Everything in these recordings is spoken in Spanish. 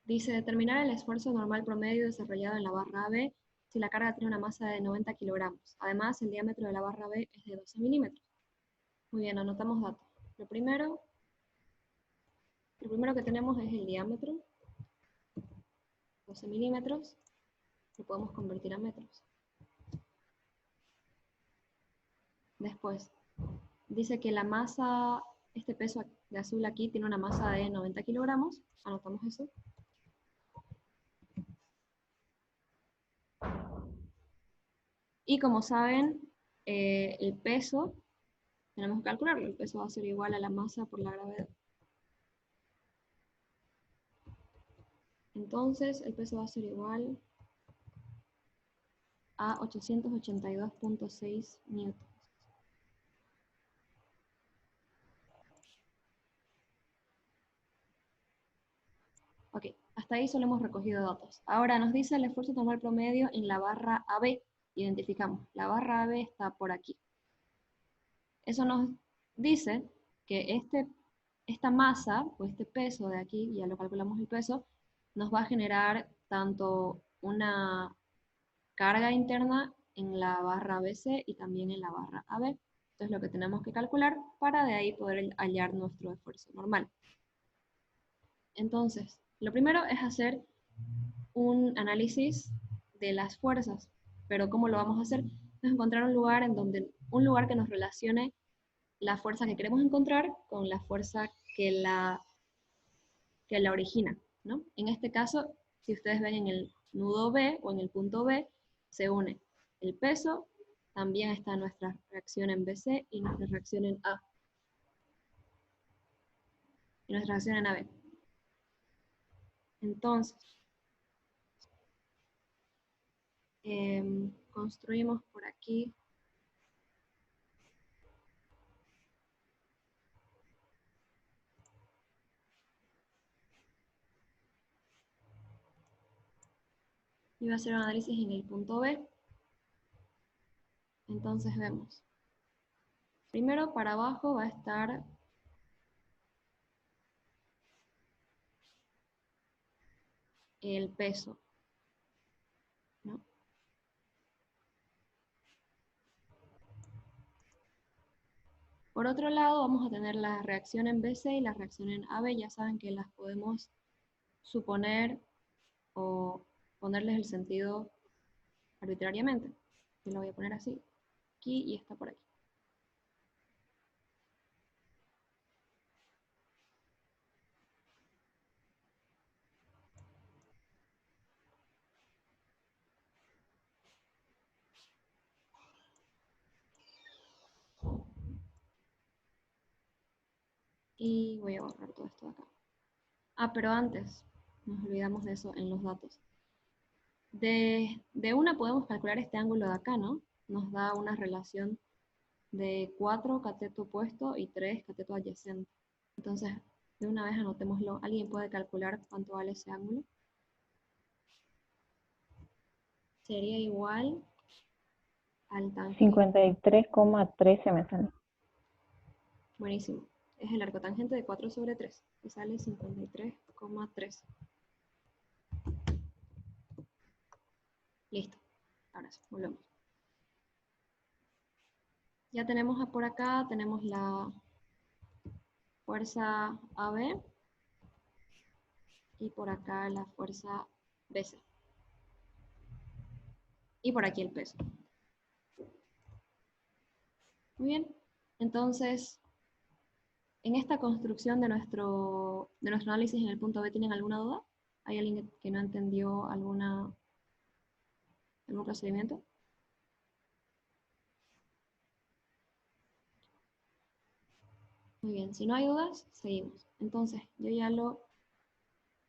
Dice, determinar el esfuerzo normal promedio desarrollado en la barra AB si la carga tiene una masa de 90 kilogramos. Además, el diámetro de la barra B es de 12 milímetros. Muy bien, anotamos datos. Lo primero que tenemos es el diámetro, 12 milímetros, lo podemos convertir a metros. Después, dice que la masa, este peso de azul aquí tiene una masa de 90 kilogramos, anotamos eso. Y como saben, el peso, tenemos que calcularlo, el peso va a ser igual a la masa por la gravedad. Entonces, el peso va a ser igual a 882.6 newtons. Ok, hasta ahí solo hemos recogido datos. Ahora nos dice el esfuerzo normal promedio en la barra AB. Identificamos, la barra AB está por aquí. Eso nos dice que esta masa, o este peso de aquí, ya lo calculamos el peso, nos va a generar tanto una carga interna en la barra BC y también en la barra AB. Entonces lo que tenemos que calcular para de ahí poder hallar nuestro esfuerzo normal. Entonces, lo primero es hacer un análisis de las fuerzas. Pero ¿cómo lo vamos a hacer? Es encontrar un lugar que nos relacione la fuerza que queremos encontrar con la fuerza que la origina, ¿no? En este caso, si ustedes ven en el nudo B o en el punto B, se une el peso, también está nuestra reacción en BC y nuestra reacción en A. Y nuestra reacción en AB. Entonces, construimos por aquí y voy a hacer un análisis en el punto B. Entonces vemos. Primero para abajo va a estar el peso, ¿no? Por otro lado vamos a tener la reacción en BC y la reacción en AB. Ya saben que las podemos suponer o ponerles el sentido arbitrariamente. Yo lo voy a poner así, aquí y está por aquí. Y voy a borrar todo esto de acá. Ah, pero antes, nos olvidamos de eso en los datos. De una podemos calcular este ángulo de acá, ¿no? Nos da una relación de 4 cateto opuesto y 3 cateto adyacente. Entonces, de una vez anotémoslo. ¿Alguien puede calcular cuánto vale ese ángulo? Sería igual al tangente. 53,13 me sale. Buenísimo. Es el arcotangente de 4 sobre 3. Y sale 53,3. Listo. Ahora sí, volvemos. Ya tenemos por acá, tenemos la fuerza AB y por acá la fuerza BC. Y por aquí el peso. Muy bien. Entonces, en esta construcción de nuestro análisis en el punto B, ¿tienen alguna duda? ¿Hay alguien que no entendió algún procedimiento? Muy bien, si no hay dudas, seguimos. Entonces, yo ya lo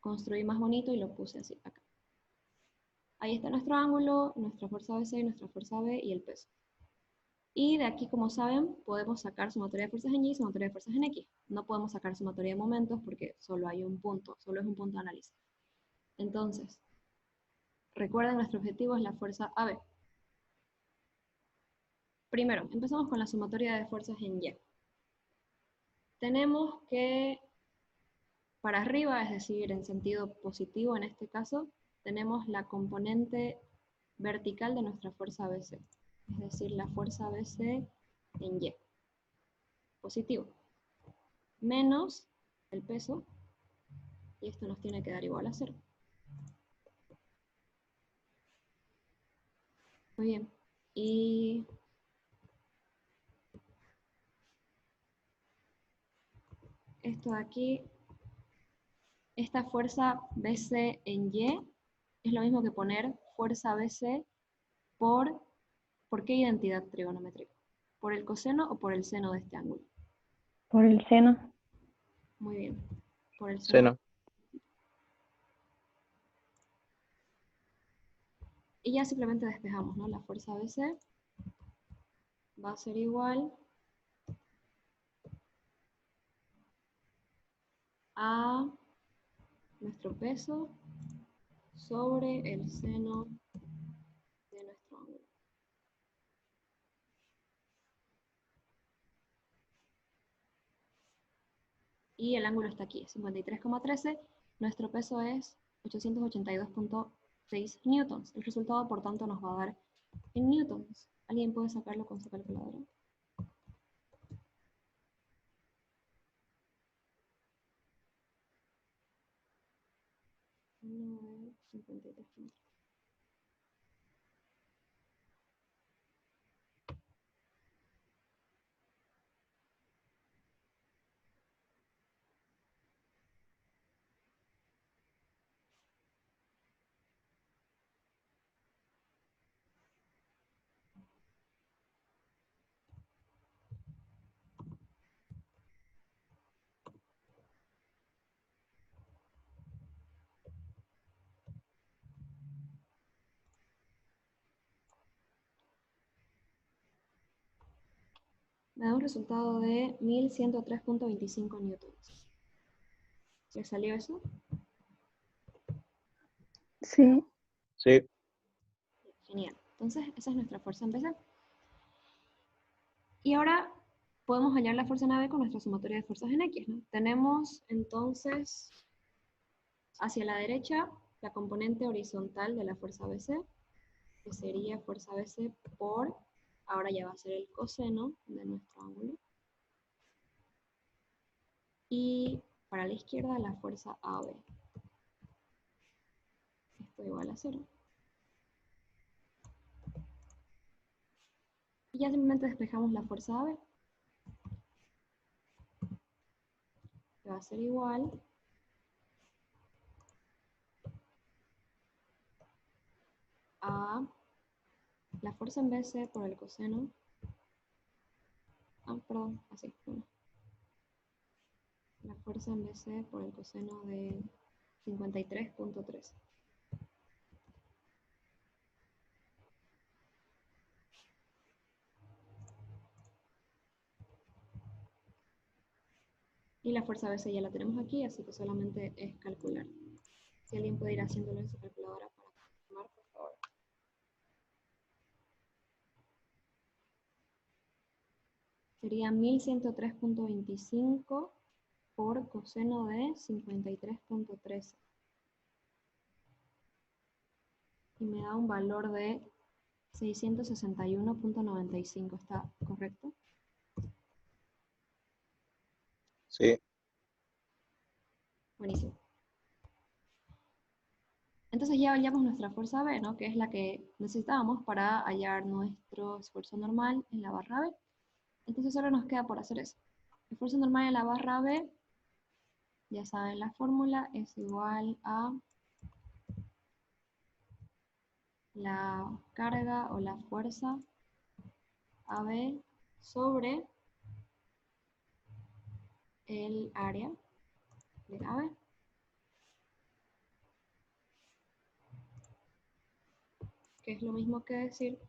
construí más bonito y lo puse así, acá. Ahí está nuestro ángulo, nuestra fuerza BC, nuestra fuerza B y el peso. Y de aquí, como saben, podemos sacar sumatoria de fuerzas en Y y sumatoria de fuerzas en X. No podemos sacar sumatoria de momentos porque solo hay un punto, solo es un punto de análisis. Entonces, recuerden, nuestro objetivo es la fuerza AB. Primero, empezamos con la sumatoria de fuerzas en Y. Tenemos que para arriba, es decir, en sentido positivo en este caso, tenemos la componente vertical de nuestra fuerza BC, es decir, la fuerza BC en Y, positivo, menos el peso, y esto nos tiene que dar igual a 0. Muy bien, y esto de aquí, esta fuerza BC en Y, es lo mismo que poner fuerza BC ¿por qué identidad trigonométrica? ¿Por el coseno o por el seno de este ángulo? Por el seno. Muy bien, por el seno. Seno. Y ya simplemente despejamos, ¿no? La fuerza BC va a ser igual a nuestro peso sobre el seno de nuestro ángulo. Y el ángulo está aquí, 53,13. Nuestro peso es 882,6 newtons. El resultado, por tanto, nos va a dar en newtons. ¿Alguien puede sacarlo con su calculadora? 53,13. Me da un resultado de 1103,25 newtons. ¿Le salió eso? Sí. Sí. Genial. Entonces, esa es nuestra fuerza en BC. Y ahora podemos hallar la fuerza en AB con nuestra sumatoria de fuerzas en X, ¿no? Tenemos entonces hacia la derecha la componente horizontal de la fuerza BC, que sería fuerza BC por, ahora ya va a ser el coseno de nuestro ángulo. Y para la izquierda la fuerza AB. Esto igual a 0. Y ya simplemente despejamos la fuerza AB, que va a ser igual a la fuerza en BC por el coseno. Perdón, así. Bueno. La fuerza en BC por el coseno de 53,3. Y la fuerza BC ya la tenemos aquí, así que solamente es calcular. Si alguien puede ir haciéndolo en su calculadora para confirmar, por favor. Sería 1103,25 por coseno de 53,13. Y me da un valor de 661,95. ¿Está correcto? Sí. Buenísimo. Entonces ya hallamos nuestra fuerza B, ¿no? Que es la que necesitábamos para hallar nuestro esfuerzo normal en la barra B. Entonces solo nos queda por hacer eso. El esfuerzo normal en la barra B, ya saben la fórmula, es igual a la carga o la fuerza AB sobre el área de AB. Que es lo mismo que decir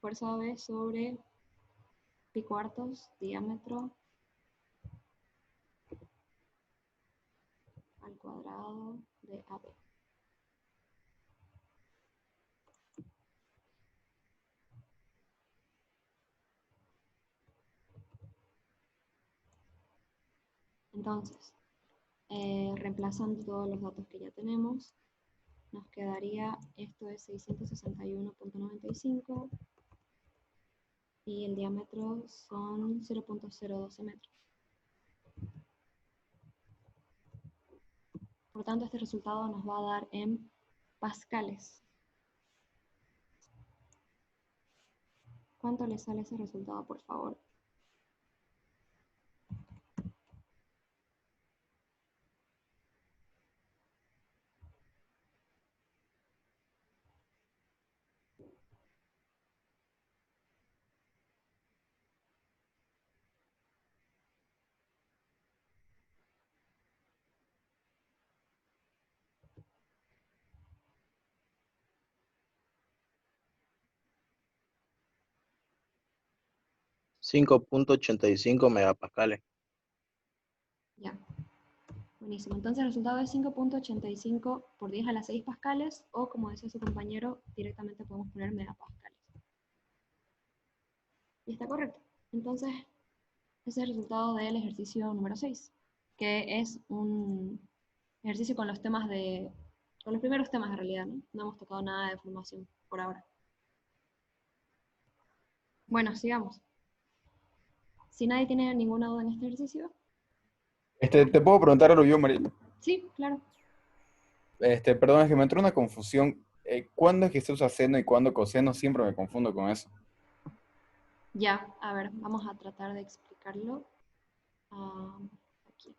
fuerza AB sobre pi cuartos diámetro al cuadrado de AB. Entonces, reemplazando todos los datos que ya tenemos, nos quedaría, esto es 661.95 y el diámetro son 0.012 metros. Por tanto, este resultado nos va a dar en pascales. ¿Cuánto le sale ese resultado, por favor? Cinco punto 85 megapascales. Ya, buenísimo. Entonces el resultado es 5.85 por 10 a la 6 pascales, o como decía su compañero, directamente podemos poner megapascales. Y está correcto. Entonces, ese es el resultado del ejercicio número 6, que es un ejercicio con los temas con los primeros temas en realidad, ¿no? No hemos tocado nada de formación por ahora. Bueno, sigamos. Si nadie tiene ninguna duda en este ejercicio. ¿Te puedo preguntar algo yo, María? Sí, claro. Perdón, es que me entró una confusión. ¿Cuándo es que se usa seno y cuándo coseno? Siempre me confundo con eso. Ya, a ver, vamos a tratar de explicarlo. Aquí.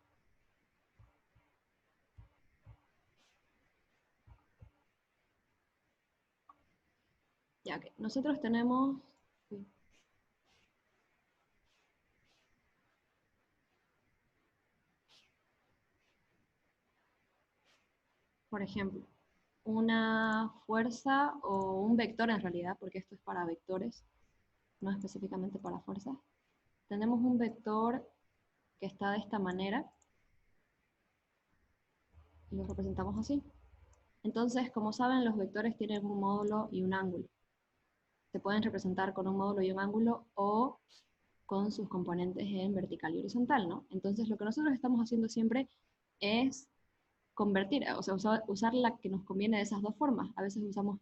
Ya, que nosotros tenemos... Por ejemplo, una fuerza o un vector en realidad, porque esto es para vectores, no específicamente para fuerzas. Tenemos un vector que está de esta manera y lo representamos así. Entonces, como saben, los vectores tienen un módulo y un ángulo. Se pueden representar con un módulo y un ángulo o con sus componentes en vertical y horizontal, ¿no? Entonces, lo que nosotros estamos haciendo siempre es convertir, o sea, usar la que nos conviene de esas dos formas. A veces usamos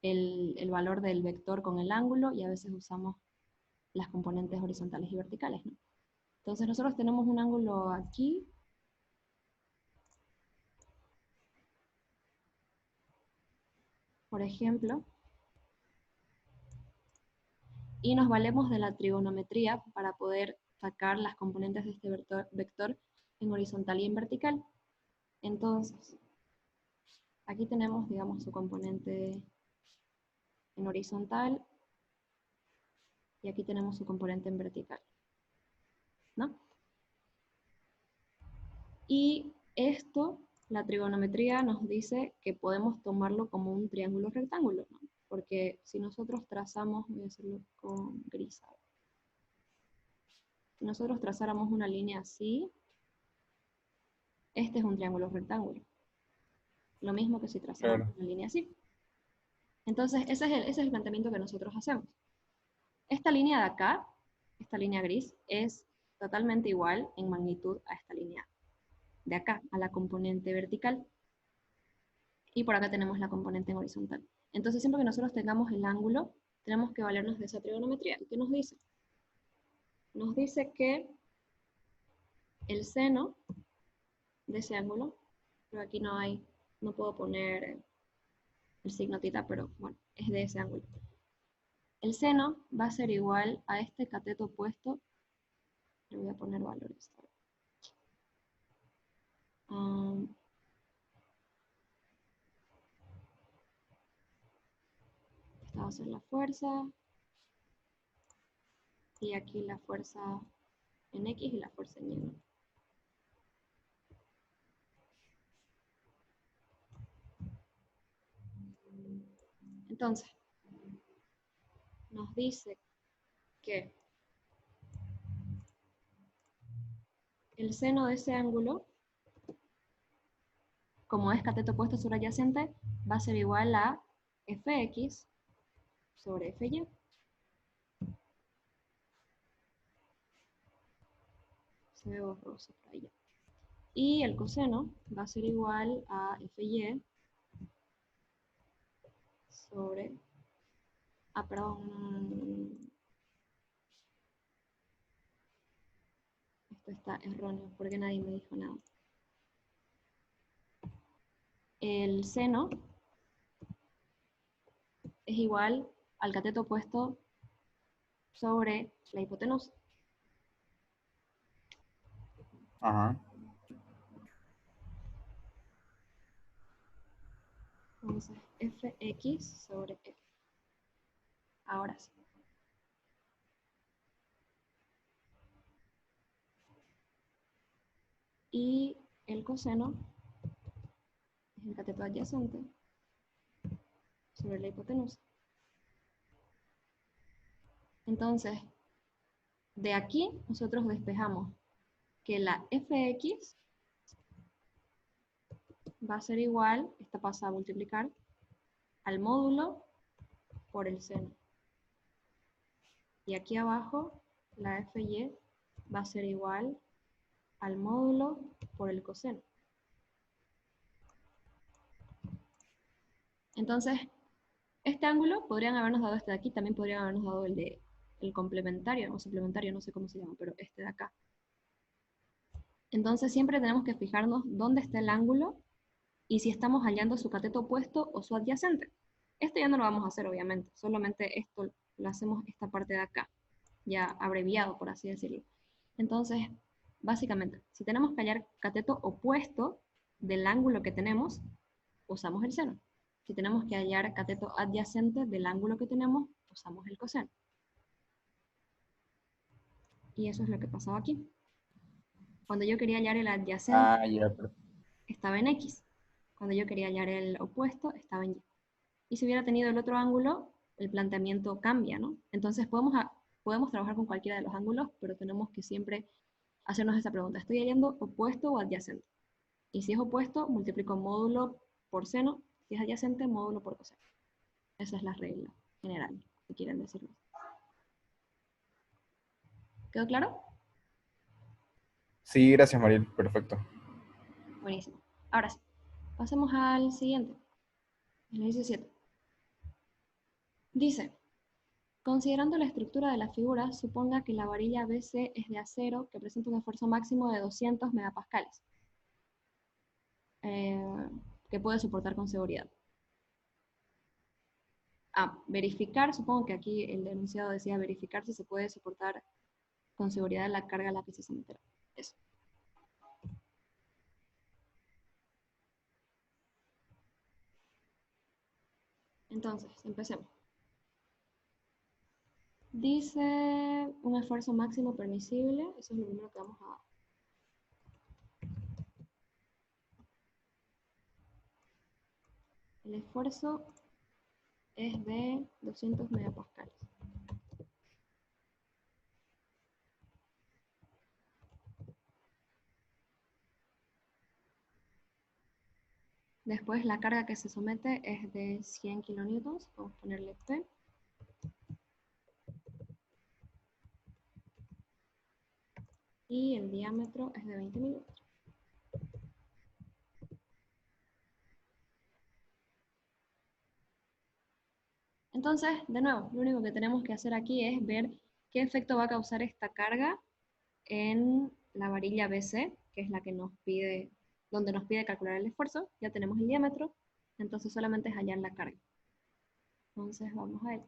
el valor del vector con el ángulo y a veces usamos las componentes horizontales y verticales, ¿no? Entonces nosotros tenemos un ángulo aquí, por ejemplo, y nos valemos de la trigonometría para poder sacar las componentes de este vector en horizontal y en vertical. Entonces, aquí tenemos, digamos, su componente en horizontal y aquí tenemos su componente en vertical, ¿no? Y esto, la trigonometría nos dice que podemos tomarlo como un triángulo rectángulo, ¿no? Porque si nosotros trazamos, voy a hacerlo con gris ahora. Si nosotros trazáramos una línea así, este es un triángulo rectángulo. Lo mismo que si trazáramos una línea así. Entonces, ese es el planteamiento que nosotros hacemos. Esta línea de acá, esta línea gris, es totalmente igual en magnitud a esta línea de acá, a la componente vertical. Y por acá tenemos la componente en horizontal. Entonces, siempre que nosotros tengamos el ángulo, tenemos que valernos de esa trigonometría. ¿Y qué nos dice? Nos dice que el seno de ese ángulo, pero aquí no puedo poner el signo tita, pero bueno, es de ese ángulo. El seno va a ser igual a este cateto opuesto. Le voy a poner valores. Esta va a ser la fuerza. Y aquí la fuerza en X y la fuerza en Y. Entonces, nos dice que el seno de ese ángulo, como es cateto opuesto sobre adyacente, va a ser igual a fx sobre fy. Se ve borroso por allá. Y el coseno va a ser igual a FY sobre... Ah, perdón. Esto está erróneo porque nadie me dijo nada. El seno es igual al cateto opuesto sobre la hipotenusa. Ajá. Entonces, Fx sobre F. Ahora sí. Y el coseno es el cateto adyacente sobre la hipotenusa. Entonces, de aquí nosotros despejamos que la Fx va a ser igual, esta pasa a multiplicar, al módulo por el seno. Y aquí abajo, la Fy va a ser igual al módulo por el coseno. Entonces, este ángulo podrían habernos dado este de aquí, también podrían habernos dado el complementario, o suplementario, no sé cómo se llama, pero este de acá. Entonces siempre tenemos que fijarnos dónde está el ángulo y si estamos hallando su cateto opuesto o su adyacente. Esto ya no lo vamos a hacer, obviamente, solamente esto lo hacemos esta parte de acá, ya abreviado, por así decirlo. Entonces, básicamente, si tenemos que hallar cateto opuesto del ángulo que tenemos, usamos el seno. Si tenemos que hallar cateto adyacente del ángulo que tenemos, usamos el coseno. Y eso es lo que pasaba aquí. Cuando yo quería hallar el adyacente, Ah, ya. estaba en X. Cuando yo quería hallar el opuesto, estaba en Y. Y si hubiera tenido el otro ángulo, el planteamiento cambia, ¿no? Entonces podemos trabajar con cualquiera de los ángulos, pero tenemos que siempre hacernos esa pregunta. ¿Estoy hallando opuesto o adyacente? Y si es opuesto, multiplico módulo por seno. Si es adyacente, módulo por coseno. Esa es la regla general, si quieren decirlo. ¿Quedó claro? Sí, gracias, Mariel. Perfecto. Buenísimo. Ahora sí, pasemos al siguiente. Ejercicio 7. Dice, considerando la estructura de la figura, suponga que la varilla BC es de acero que presenta un esfuerzo máximo de 200 megapascales, que puede soportar con seguridad. Verificar, supongo que aquí el enunciado decía verificar si se puede soportar con seguridad la carga a la que se someterá. Eso. Entonces, empecemos. Dice un esfuerzo máximo permisible, eso es lo primero que vamos a... El esfuerzo es de 200 megapascales. Después la carga que se somete es de 100 kilonewtons, vamos a ponerle P. Y el diámetro es de 20 milímetros. Entonces, de nuevo, lo único que tenemos que hacer aquí es ver qué efecto va a causar esta carga en la varilla BC, que es la que nos pide, donde nos pide calcular el esfuerzo. Ya tenemos el diámetro, entonces solamente es hallar la carga. Entonces vamos a él.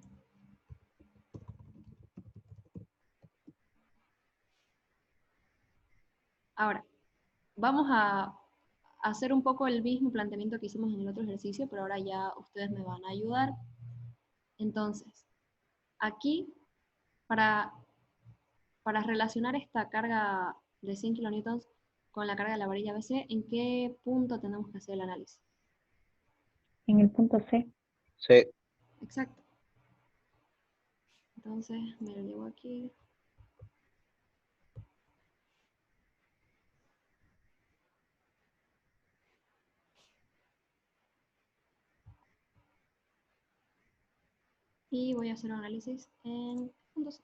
Ahora, vamos a hacer un poco el mismo planteamiento que hicimos en el otro ejercicio, pero ahora ya ustedes me van a ayudar. Entonces, aquí, para relacionar esta carga de 100 kilonewtons con la carga de la varilla BC, ¿en qué punto tenemos que hacer el análisis? En el punto C. Sí. Exacto. Entonces, me lo llevo aquí. Y voy a hacer un análisis en punto C.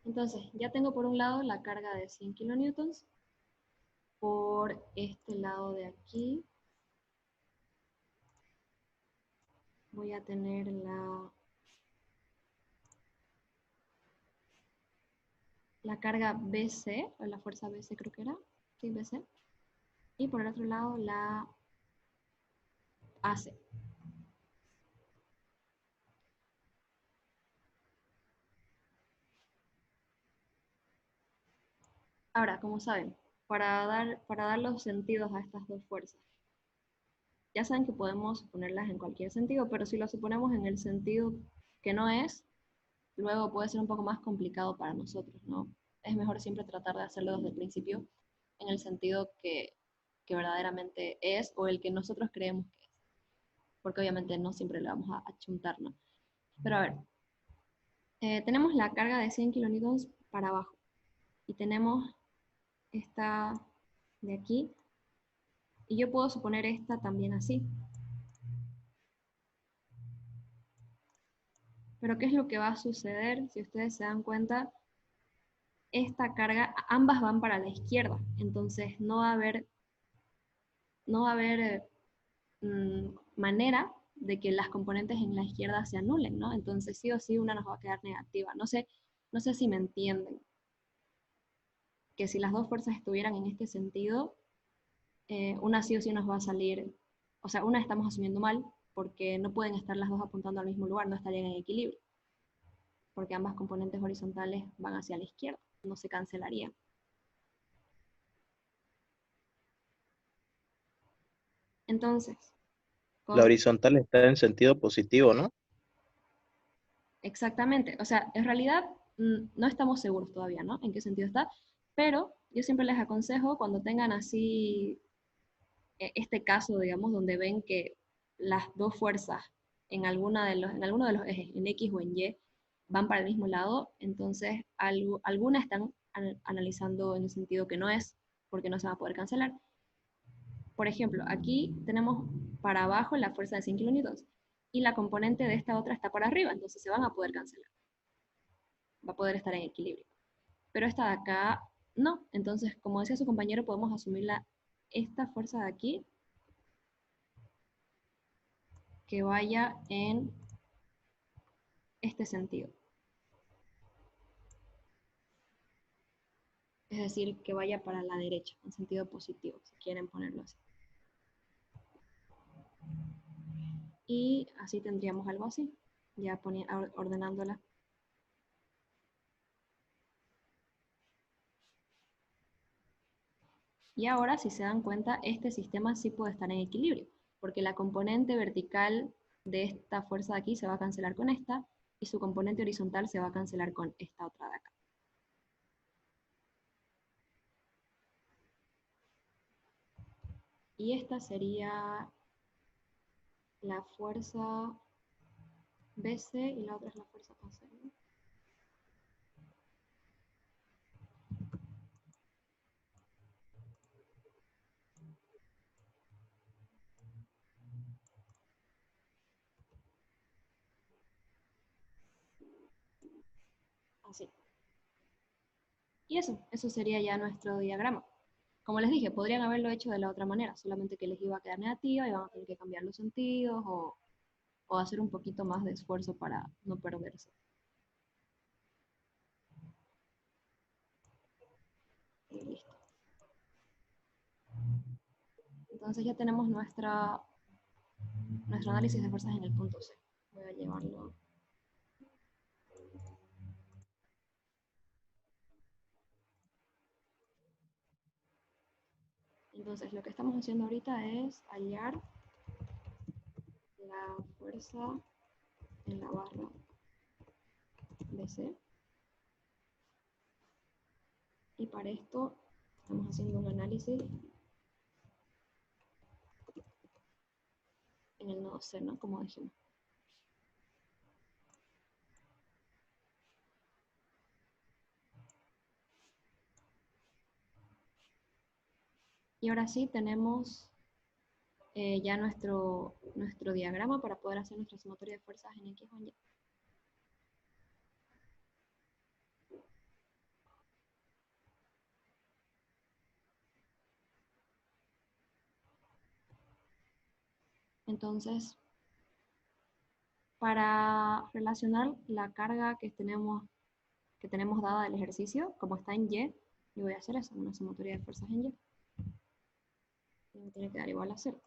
Entonces, ya tengo por un lado la carga de 100 kilonewtons, por este lado de aquí voy a tener la carga BC, o la fuerza BC creo que era, sí, BC, y por el otro lado la AC. Ahora, como saben, para dar los sentidos a estas dos fuerzas, ya saben que podemos ponerlas en cualquier sentido, pero si lo suponemos en el sentido que no es, luego puede ser un poco más complicado para nosotros, ¿no? Es mejor siempre tratar de hacerlo desde el principio en el sentido que verdaderamente es o el que nosotros creemos que es. Porque obviamente no siempre le vamos a achuntar, ¿no? Pero a ver, tenemos la carga de 100 kilonewtons para abajo y tenemos esta de aquí y yo puedo suponer esta también así. Pero ¿qué es lo que va a suceder? Si ustedes se dan cuenta, esta carga, ambas van para la izquierda, entonces no va a haber manera de que las componentes en la izquierda se anulen, ¿no? Entonces sí o sí una nos va a quedar negativa. No sé si me entienden, que si las dos fuerzas estuvieran en este sentido, una sí o sí nos va a salir, o sea, una estamos asumiendo mal, porque no pueden estar las dos apuntando al mismo lugar, no estarían en equilibrio, porque ambas componentes horizontales van hacia la izquierda, no se cancelarían. Entonces, La con horizontal está en sentido positivo, ¿no? exactamente, o sea, en realidad no estamos seguros todavía, ¿no? En qué sentido está, pero yo siempre les aconsejo cuando tengan así este caso, digamos, donde ven que las dos fuerzas en alguno de los ejes, en X o en Y, van para el mismo lado, entonces algunas están analizando en el sentido que no es, porque no se va a poder cancelar. Por ejemplo, aquí tenemos para abajo la fuerza de 100 kilonewtons y la componente de esta otra está para arriba, entonces se van a poder cancelar. Va a poder estar en equilibrio. Pero esta de acá no. Entonces, como decía su compañero, podemos asumir esta fuerza de aquí que vaya en este sentido. Es decir, que vaya para la derecha, en sentido positivo, si quieren ponerlo así. Y así tendríamos algo así, ya ordenándola. Y ahora, si se dan cuenta, este sistema sí puede estar en equilibrio, porque la componente vertical de esta fuerza de aquí se va a cancelar con esta, y su componente horizontal se va a cancelar con esta otra de acá. Y esta sería la fuerza BC y la otra es la fuerza AC, ¿no? Así. Y eso sería ya nuestro diagrama. Como les dije, podrían haberlo hecho de la otra manera, solamente que les iba a quedar negativa y van a tener que cambiar los sentidos o hacer un poquito más de esfuerzo para no perderse. Y listo. Entonces ya tenemos nuestro análisis de fuerzas en el punto C. Voy a llevarlo. Entonces lo que estamos haciendo ahorita es hallar la fuerza en la barra BC. Y para esto estamos haciendo un análisis en el nodo C, ¿no? Como dijimos. Y ahora sí tenemos ya nuestro diagrama para poder hacer nuestra sumatoria de fuerzas en X o en Y. Entonces, para relacionar la carga que tenemos dada del ejercicio, como está en Y, yo voy a hacer eso, una sumatoria de fuerzas en Y. Y me tiene que dar igual a 0.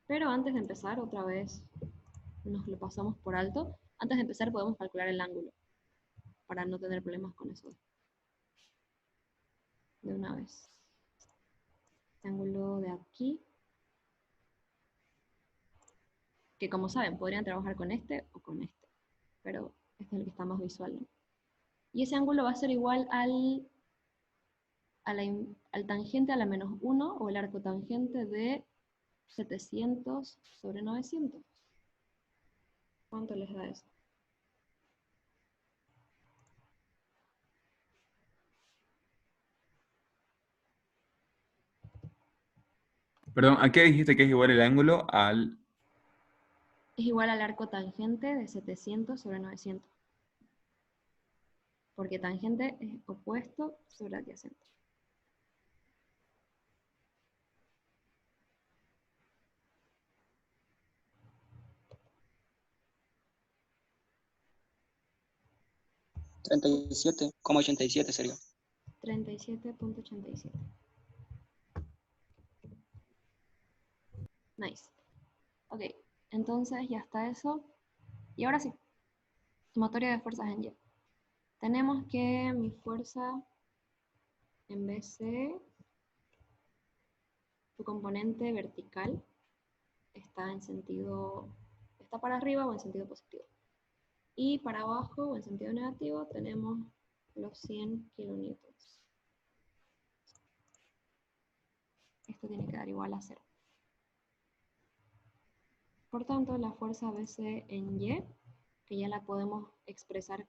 Pero antes de empezar, otra vez nos lo pasamos por alto. Antes de empezar podemos calcular el ángulo, para no tener problemas con eso de una vez. Este ángulo de aquí, que como saben, podrían trabajar con este o con este, pero este es el que está más visual, ¿no? Y ese ángulo va a ser igual al tangente a la menos 1, o el arco tangente de 700 sobre 900. ¿Cuánto les da eso? Perdón, ¿a qué dijiste que es igual el ángulo? Al... Es igual al arco tangente de 700 sobre 900. Porque tangente es opuesto sobre adyacente. $37,87 sería. 37.87. Nice. Ok, entonces ya está eso. Y ahora sí, sumatoria de fuerzas en Y. Tenemos que mi fuerza en BC, su componente vertical, está para arriba o en sentido positivo. Y para abajo o en sentido negativo tenemos los 100 kilonewtons. Esto tiene que dar igual a 0. Por tanto, la fuerza BC en Y, que ya la podemos expresar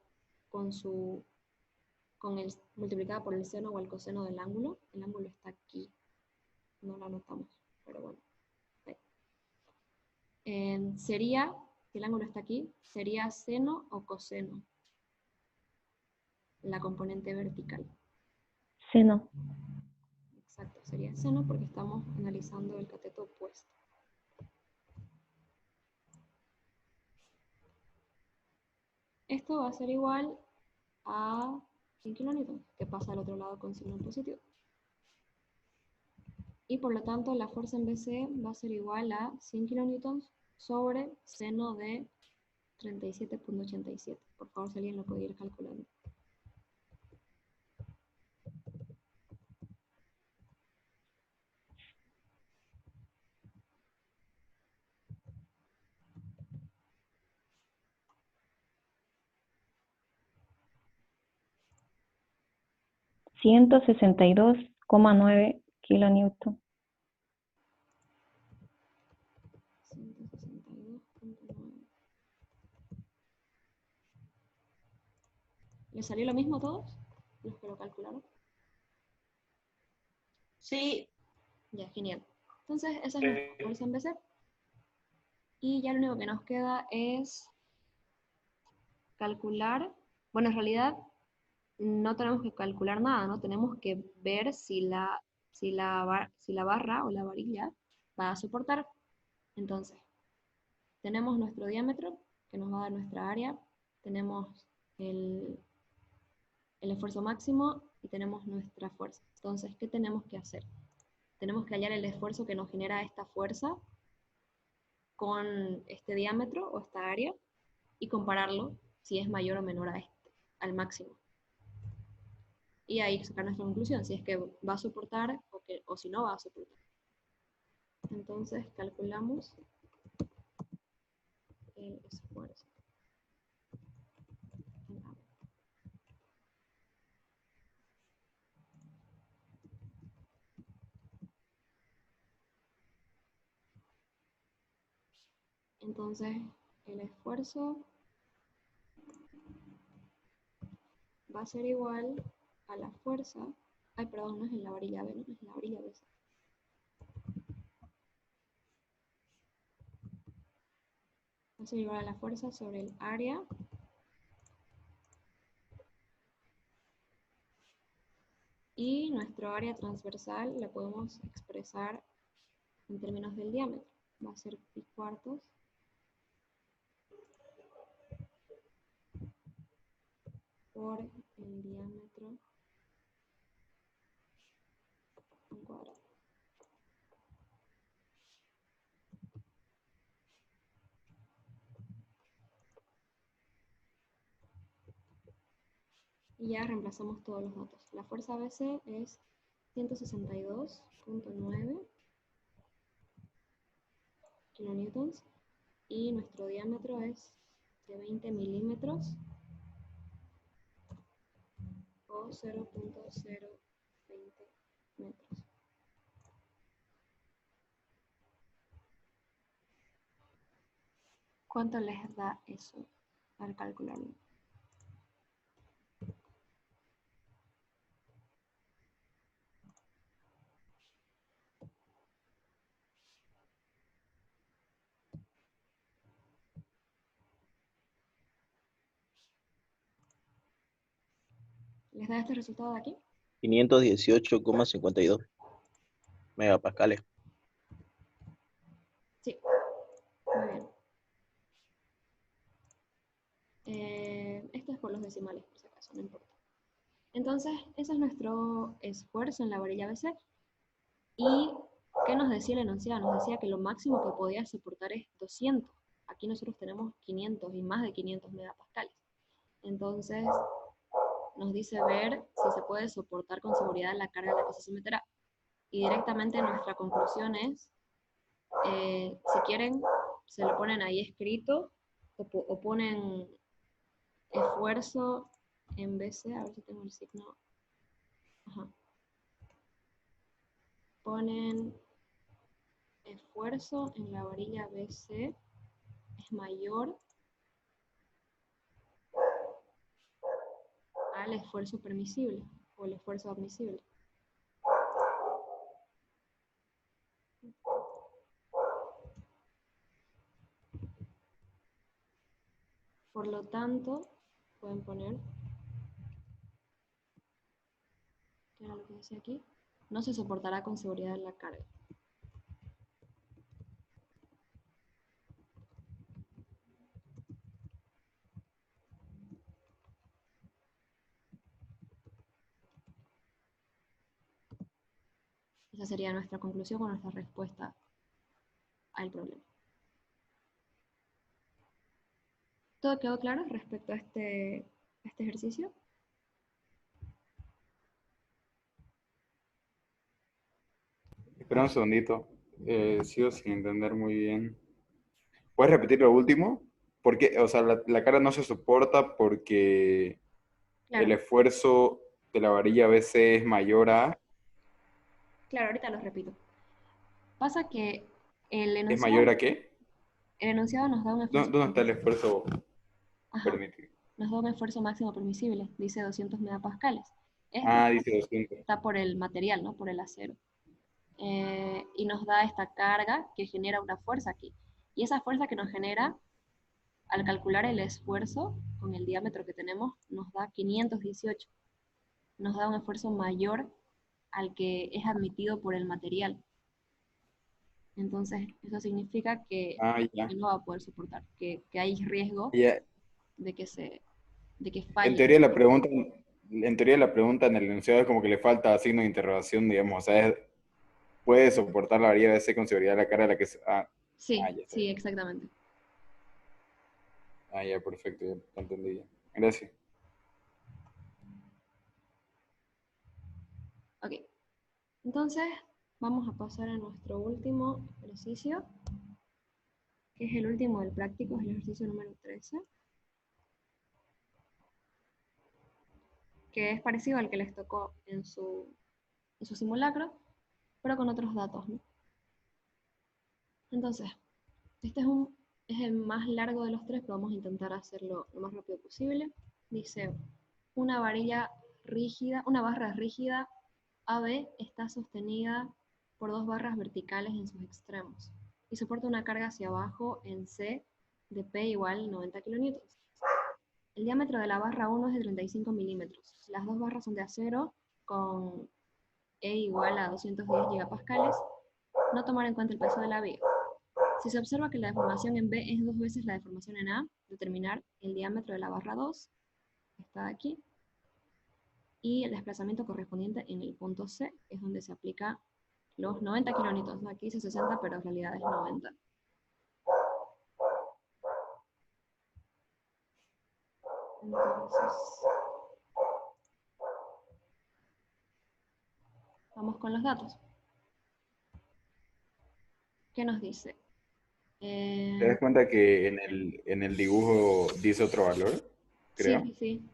multiplicada por el seno o el coseno del ángulo. El ángulo está aquí, no lo anotamos, pero bueno. Sería, si el ángulo está aquí, sería seno o coseno, la componente vertical. Seno. Exacto, sería seno porque estamos analizando el cateto opuesto. Esto va a ser igual a 100 kilonewtons, que pasa al otro lado con signo positivo. Y por lo tanto la fuerza en BC va a ser igual a 100 kilonewtons sobre seno de 37.87. Por favor, si alguien lo puede ir calculando. $162,9 kilonewton. 162.9. ¿Les salió lo mismo a todos? ¿Los que lo calcularon? Sí. Ya, genial. Entonces, esa es nuestra fuerza en BC. Y ya lo único que nos queda es calcular. Bueno, en realidad no tenemos que calcular nada, ¿no? Tenemos que ver si la barra o la varilla va a soportar. Entonces, tenemos nuestro diámetro, que nos va a dar nuestra área. Tenemos el esfuerzo máximo y tenemos nuestra fuerza. Entonces, ¿qué tenemos que hacer? Tenemos que hallar el esfuerzo que nos genera esta fuerza con este diámetro o esta área y compararlo si es mayor o menor al máximo. Y ahí sacar nuestra conclusión, si es que va a soportar o si no va a soportar. Entonces calculamos el esfuerzo. Entonces el esfuerzo va a ser igual a la fuerza. Ay, perdón, no es en la varilla B, no es en la varilla B. Va a ser igual a la fuerza sobre el área y nuestro área transversal la podemos expresar en términos del diámetro. va a ser pi cuartos por el diámetro al cuadrado. Y ya reemplazamos todos los datos. La fuerza BC es 162.9 kilonewtons y nuestro diámetro es de 20 milímetros o 0.020 metros. ¿Cuánto les da eso al calcularlo? ¿Les da este resultado de aquí? 518,52 megapascales. Sí, muy bien. Esto es por los decimales, por si acaso, no importa. Entonces, ese es nuestro esfuerzo en la varilla BC. ¿Y qué nos decía el enunciado? Nos decía que lo máximo que podía soportar es 200. Aquí nosotros tenemos 500 y más de 500 megapascales. Entonces, nos dice ver si se puede soportar con seguridad la carga a la que se someterá. Y directamente nuestra conclusión es, si quieren, se lo ponen ahí escrito o ponen esfuerzo en BC, a ver si tengo el signo. Ajá. Ponen esfuerzo en la varilla BC es mayor al esfuerzo permisible o el esfuerzo admisible. Por lo tanto, pueden poner, ¿qué era lo que decía aquí? No se soportará con seguridad la carga. Esa sería nuestra conclusión o nuestra respuesta al problema. ¿Todo quedó claro respecto a este ejercicio? Espera un segundito. Sigo sin entender muy bien. ¿Puedes repetir lo último? Porque, o sea, la cara no se soporta porque Claro, el esfuerzo de la varilla BC es mayor a... claro, ahorita lo repito. Pasa que el ¿Es mayor enunciado, a qué? el enunciado nos da un esfuerzo ¿Dónde está el permisible. esfuerzo Ajá, permitido? nos da un esfuerzo máximo permisible, dice 200 megapascales. Este Ah, dice 200. está por el material, ¿no? Por el acero. Y nos da esta carga que genera una fuerza aquí. Y esa fuerza que nos genera, al calcular el esfuerzo con el diámetro que tenemos, nos da 518. Nos da un esfuerzo mayor al que es admitido por el material. Entonces, eso significa que Ah, ya. no va a poder soportar, que hay riesgo Ya. de que En falle. teoría la pregunta, en el enunciado es como que le falta signo de interrogación, digamos. O sea, puede soportar la varilla BC con seguridad la cara a la que se... Sí, Ya está. sí, exactamente. Ya, perfecto, ya lo entendí ya. Gracias. Ok, entonces vamos a pasar a nuestro último ejercicio, que es el último del práctico, es el ejercicio número 13, que es parecido al que les tocó en su simulacro, pero con otros datos, ¿no? Entonces, este es el más largo de los tres, pero vamos a intentar hacerlo lo más rápido posible. Dice, una barra rígida AB está sostenida por dos barras verticales en sus extremos y soporta una carga hacia abajo en C de P igual 90 kN. El diámetro de la barra 1 es de 35 milímetros. Las dos barras son de acero con E igual a 210 gigapascales. No tomar en cuenta el peso de la viga. Si se observa que la deformación en B es 2 veces la deformación en A, determinar el diámetro de la barra 2, que está aquí, y el desplazamiento correspondiente en el punto C, que es donde se aplica los 90 kilonewtons. Aquí dice 60, pero en realidad es 90. Entonces, vamos con los datos. ¿Qué nos dice? ¿Te das cuenta que en el dibujo dice otro valor? Creo. Sí.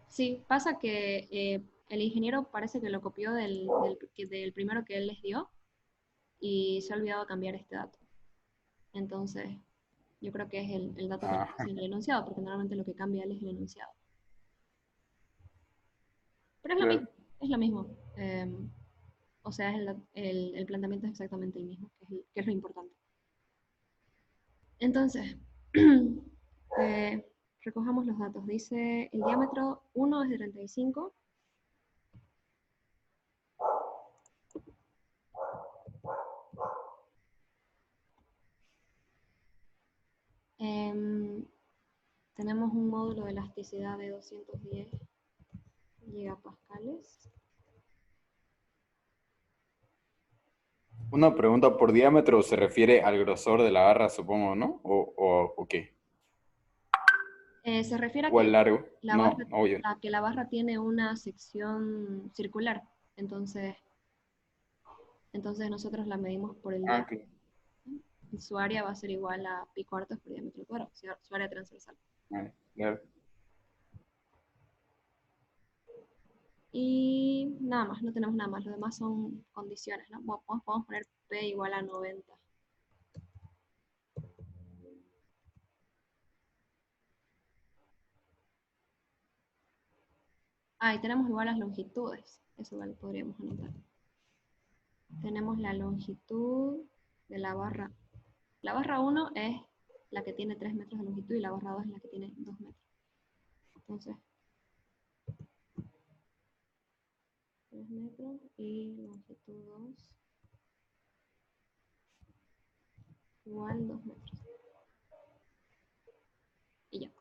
Sí, pasa que el ingeniero parece que lo copió del primero que él les dio y se ha olvidado cambiar este dato. Entonces, yo creo que es el dato que Ah, aparece en el enunciado, porque normalmente lo que cambia él es el enunciado. Pero es lo claro. mismo, es lo mismo. O sea, el planteamiento es exactamente el mismo, que es lo importante. Entonces, recojamos los datos. Dice, el diámetro 1 es de 35. Tenemos un módulo de elasticidad de 210 gigapascales. Una pregunta por diámetro se refiere al grosor de la barra, supongo, ¿no? ¿O qué? Se refiere a ¿O que al largo? la No, barra, obvio. la barra tiene una sección circular. Entonces nosotros la medimos por el Ah, diámetro. Y su área va a ser igual a pi cuartos por diámetro cuadrado, o sea, su área transversal. claro. Y nada más, no tenemos nada más. Lo demás son condiciones, ¿no? Podemos poner P igual a 90. Ah, y tenemos igual las longitudes. Eso igual podríamos anotar. Tenemos la longitud de la barra. La barra 1 es la que tiene 3 metros de longitud y la barra 2 es la que tiene 2 metros. Entonces, 3 metros y longitud 2 igual 2 metros. Y ya.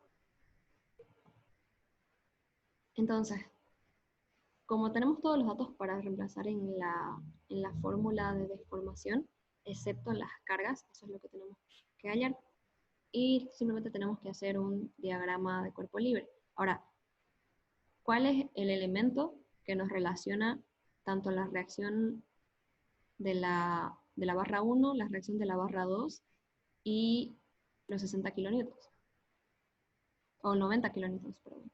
Entonces, como tenemos todos los datos para reemplazar en la fórmula de deformación, excepto las cargas, eso es lo que tenemos que hallar, y simplemente tenemos que hacer un diagrama de cuerpo libre. Ahora, ¿cuál es el elemento que nos relaciona tanto la reacción de la barra 1, la reacción de la barra 2 y los 60 kilonewtons? O 90 kilonewtons, perdón.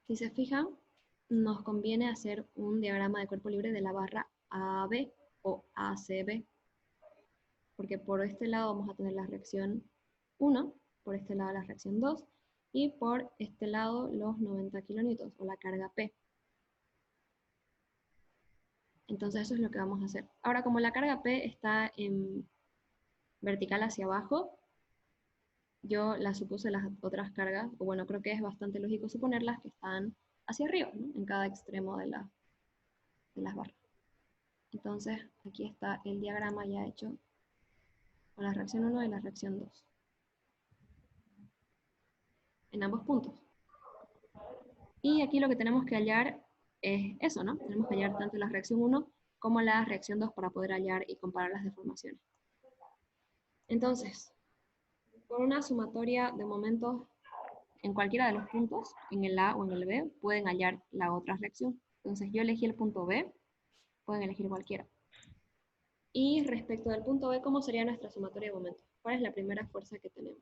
Si se fijan, nos conviene hacer un diagrama de cuerpo libre de la barra AB o ACB, porque por este lado vamos a tener la reacción 1, por este lado la reacción 2, y por este lado los 90 kilonewtons, o la carga P. Entonces eso es lo que vamos a hacer. Ahora, como la carga P está en vertical hacia abajo, yo la supuse las otras cargas, o bueno, creo que es bastante lógico suponerlas que están hacia arriba, ¿no? En cada extremo de las barras. Entonces, aquí está el diagrama ya hecho con la reacción 1 y la reacción 2. En ambos puntos. Y aquí lo que tenemos que hallar es eso, ¿no? Tenemos que hallar tanto la reacción 1 como la reacción 2 para poder hallar y comparar las deformaciones. Entonces, con una sumatoria de momentos en cualquiera de los puntos, en el A o en el B, pueden hallar la otra reacción. Entonces yo elegí el punto B, pueden elegir cualquiera. Y respecto del punto B, ¿cómo sería nuestra sumatoria de momentos? ¿Cuál es la primera fuerza que tenemos?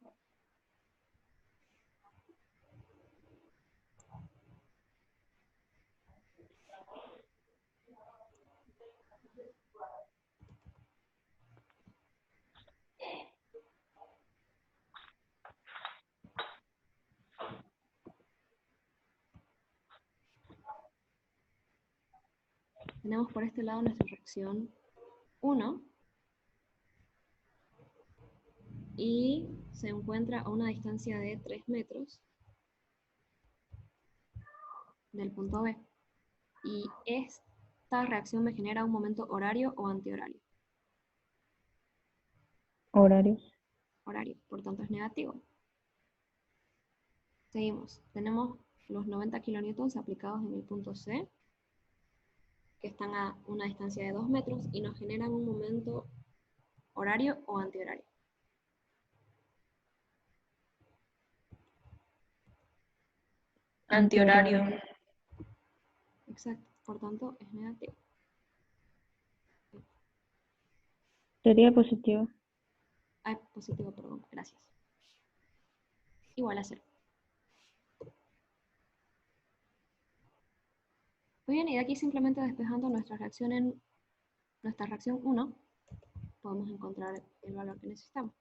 Tenemos por este lado nuestra reacción 1, y se encuentra a una distancia de 3 metros del punto B. Y esta reacción me genera un momento horario o antihorario. Horarios. Horario, por tanto es negativo. Seguimos. Tenemos los 90 kilonewtons aplicados en el punto C, que están a una distancia de 2 metros y nos generan un momento horario o antihorario. Antihorario. Exacto, por tanto es negativo. Sería positivo. Ah, positivo, perdón, gracias. Igual a 0. Muy bien, y de aquí simplemente despejando nuestra reacción 1, podemos encontrar el valor que necesitamos.